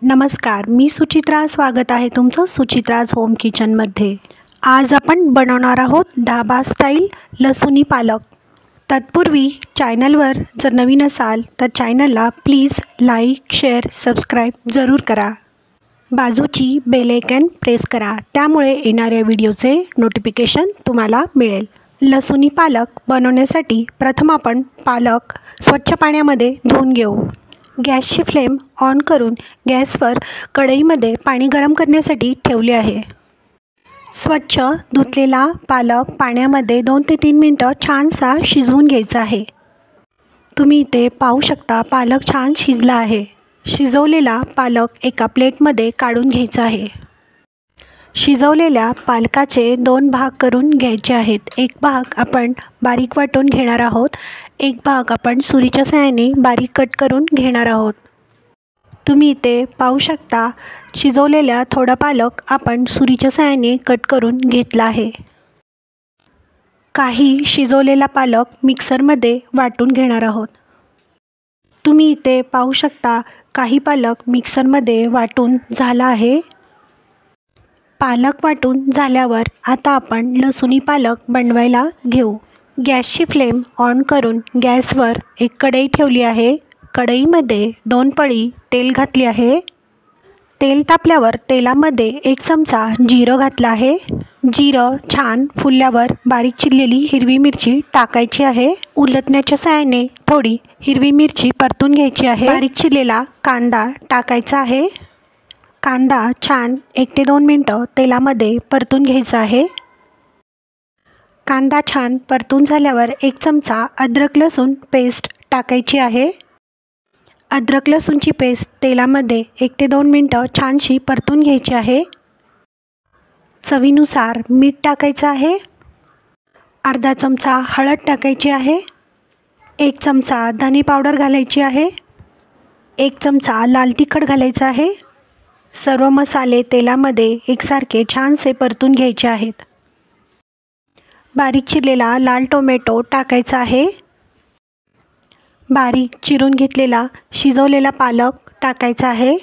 नमस्कार, मी सुचित्रा. स्वागत आहे तुमचं सुचित्राज होम किचनमध्ये. आज आपण बनवणार आहोत ढाबा स्टाईल लसुनी पालक. तत्पूर्वी चॅनलवर जर नवीन असाल तर चॅनलला प्लीज लाईक, शेअर, सबस्क्राईब जरूर करा. बाजूची बेल आयकॉन प्रेस करा, त्यामुळे येणाऱ्या व्हिडिओचे नोटिफिकेशन तुम्हाला मिळेल. लसुनी पालक बनवण्यासाठी प्रथम आपण पालक स्वच्छ पाण्यामध्ये धुवून घेऊ. गॅसची फ्लेम ऑन करून गॅसवर कढईमध्ये पाणी गरम करण्यासाठी ठेवले आहे. स्वच्छ धुतलेला पालक पाण्यामध्ये 2 ते 3 मिनटं छानसा शिजवून घ्यायचा आहे. तुम्ही इथे पाहू शकता पालक छान शिजला आहे. शिजवलेला पालक एका प्लेटमध्ये काढून घ्यायचा आहे. शिजवलेल्या पालकाचे 2 भाग करून घ्यायचे आहेत. एक भाग आपण बारीक वाटून घेणार आहोत, एक भाग आपण सुरीच्या सहाय्याने बारीक कट करून घेणार आहोत. तुम्ही इथे पाहू शकता शिजवलेला थोडा पालक आपण सुरीच्या सहाय्याने कट करून घेतला आहे. काही शिजवलेला पालक मिक्सरमध्ये वाटून घेणार आहोत. तुम्ही इथे पाहू शकता काही पालक मिक्सरमध्ये वाटून झाला आहे. पालक वाटून झाल्यावर आता आपण लसुनी पालक बनवायला घेऊ. गॅसची फ्लेम ऑन करून गॅसवर एक कढई ठेवली आहे. कढईमध्ये 2 पळी तेल घातली आहे. तेल तापल्यावर तेलामध्ये 1 चमचा जिरं घातलं आहे. जिरं छान फुलल्यावर बारीक चिरलेली हिरवी मिरची टाकायची आहे. उलटण्याच्या सहाय्याने थोडी हिरवी मिरची परतून घ्यायची आहे. बारीक चिरलेला कांदा टाकायचा आहे. कांदा छान 1 ते 2 मिनटं तेलामध्ये परतून घ्यायचा आहे. कांदा छान परतून झाल्यावर 1 चमचा अद्रक लसूण पेस्ट टाकायची आहे. अद्रक लसूणची पेस्ट तेलामध्ये 1 ते 2 मिनटं छानशी परतून घ्यायची आहे. चवीनुसार मीठ टाकायचं आहे. अर्धा चमचा हळद टाकायची आहे. 1 चमचा धने पावडर घालायची आहे. 1 चमचा लाल तिखट घालायचं आहे. सर्व मसाले तेलामध्ये एकसारखे छानसे परतून घ्यायचे आहेत. बारीक चिरलेला लाल टोमॅटो टाकायचा आहे. बारीक चिरून घेतलेला शिजवलेला पालक टाकायचा आहे.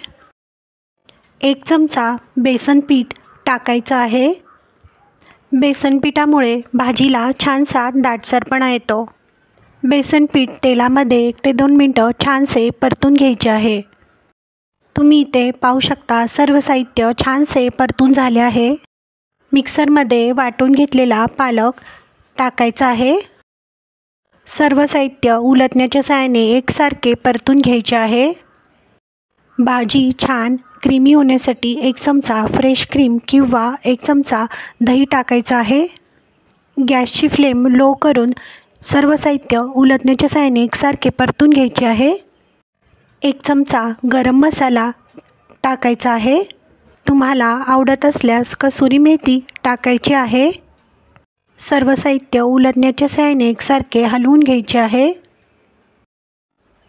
1 चमचा बेसन पीठ टाकायचं आहे. बेसन पिठामुळे भाजीला छानसा दाटसरपणा येतो. बेसन पीठ तेलामध्ये 1 ते 2 मिनटं छानसे परतून घ्यायचे आहे. तुम्ही इथे पाहू शकता सर्व साहित्य छानसे परतून झाले आहे. मिक्सरमध्ये वाटून घेतलेला पालक टाकायचा आहे. सर्व साहित्य उलटण्याच्या सहाय्याने एकसारखे परतून घ्यायचे आहे. भाजी छान क्रीमी होण्यासाठी 1 चमचा फ्रेश क्रीम किंवा 1 चमचा दही टाकायचं आहे. गॅसची फ्लेम लो करून सर्व साहित्य उलटण्याच्या सहाय्याने एकसारखे परतून घ्यायचे आहे. 1 चमचा गरम मसाला टाकायचा आहे. तुम्हाला आवडत असल्यास कसुरी मेथी टाकायची आहे. सर्व साहित्य उलटण्याच्या सहाय्याने एकसारखे हलवून घ्यायचे आहे.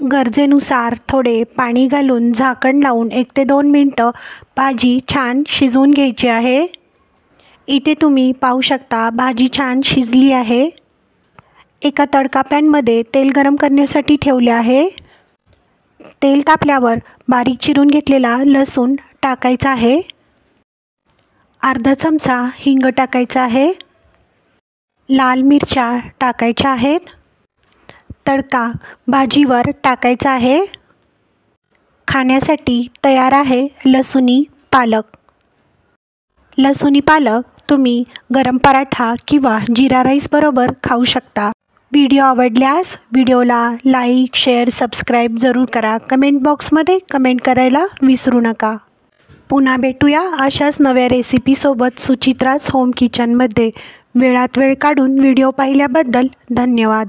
गरजेनुसार थोडे पाणी घालून झाकण लावून 1 ते 2 मिनटं भाजी छान शिजवून घ्यायची आहे. इथे तुम्ही पाहू शकता भाजी छान शिजली आहे. एका तडका पॅनमध्ये तेल गरम करण्यासाठी ठेवले आहे. तेल तापल्यावर बारीक चिरून घेतलेला लसूण टाकायचा आहे. अर्धा चमचा हिंग टाकायचा आहे. लाल मिरच्या टाकायच्या आहेत. तडका भाजीवर टाकायचा आहे. खाण्यासाठी तयार आहे लसुनी पालक. लसुनी पालक तुम्ही गरम पराठा किंवा जिरा राईस बरोबर खाऊ शकता. व्हिडिओ आवडल्यास व्हिडिओला लाईक, शेअर, सबस्क्राईब जरूर करा. कमेंट बॉक्समध्ये कमेंट करायला विसरू नका. पुन्हा भेटूया अशाच नव्या रेसिपीसोबत सुचित्राज होम किचनमध्ये. वेळात वेळ काढून व्हिडिओ पाहिल्याबद्दल धन्यवाद.